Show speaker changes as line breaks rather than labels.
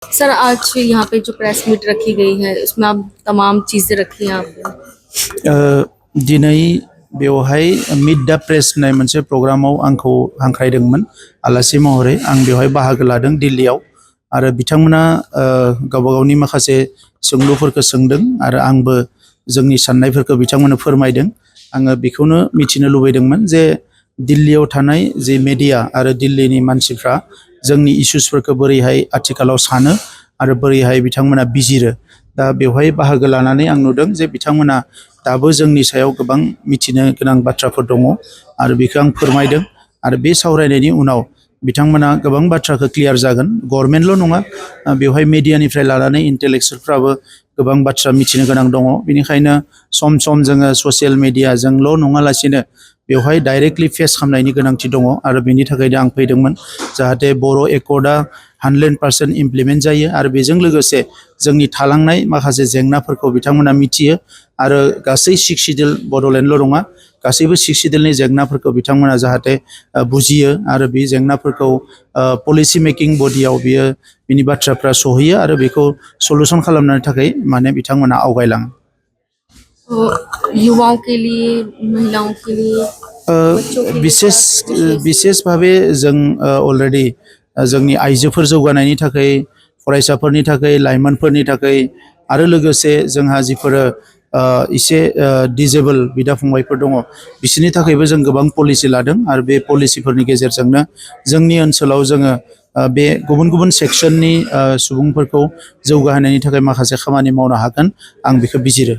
सर आज यहाँ पे जो प्रेस मीट रखी गई है उसमें आप तमाम चीज़ें रखी हैं आपने।
दिनै बेवहाय मिट दा प्रेस होननाय मोनसे प्रग्रामाव आंखौ हांख्रायदोंमोन आलासि महरै आं बेवहाय बाहागो लादों दिल्लीयाव आरो बिथांमोना गावबा गावनि माखासे सोंलुफोरखौ सोंदों आरो आंबो जोंनि साननायफोरखौ बिथांमोननो फोरमायदों। आङो बेखौनो मिथिनो लुबैदोंमोन जे दिल्लीयाव थानाय जे मिडिया आरो दिल्लीनि मानसिफ्रा जोंनि इश्यूसफोरखौ बोरैहाय आथिखालाव सानो आरो बोरैहाय बिथांमोना बिजिरो। दा बेवहाय बाहागो लानानै आं नुदों जे बिथांमोना दाबो जोंनि सायाव गोबां मिथिनो गोनां बाथ्राफोर दङ आरो बेखौ आं फोरमायदों आरो बे सावरायनायनि उनाव बिथांमोना गोबां बाथ्राखौ क्लियार जागोन। गभर्नमेन्टल' नङा, बेवहाय मिडियानिफ्राय लानानै इन्टेलेक्चुयेलफ्राबो गोबां बाथ्रा मिथिनो गोनां दङ। बेनिखायनो सम सम जोङो ससियेल मिडियाजोंल' नङालासिनो बेवहाय डाइरेक्टलि फेस खालामनायनि गोनांथि दङ आरो बेनि थाखायनो आं फैदोंमोन जाहाथे बर' एकर्डआ 100% इमप्लिमेन्ट जायो आरो बेजों लोगोसे जोंनि थालांनाय माखासे जेंनाफोरखौ बिथांमोना मिथियो आरो गासै 6 सिडिउल बड'लेण्डल' नङा गासैबो 6 सिडिउलनि जेंनाफोरखौ बिथांमोना जाहाथे बुजियो आरो बे जेंनाफोरखौ पलिसि मेकिं बडियाव बियो बिनि बाथ्राफ्रा सहैयो आरो बेखौ सलुसन खालामनो थाखाय माने बिथांमोना आवगायलाङो।
युवाओं के लिए, महिलाओं के लिए, बच्चों के लिए
विशेष भावे जों अलरेडी जोंनि आइजोफोर जौगानायनि थाखाय, फरायसाफोरनि थाखाय, लाइमोनफोरनि थाखाय आरो लोगोसे जोंहा जिफोर इसे डिजेबल बिदा फंबायफोर दङ बिसोरनि थाखायबो जों गोबां पलिसि लादों आरो बे पलिसिफोरनि गेजेरजोंनो जोंनि ओनसोलाव जोङो बे गुबुन गुबुन सेक्सननि सुबुंफोरखौ जौगाहोनायनि थाखाय माखासे खामानि मावनो हागोन आं बेखौ बिजिरो।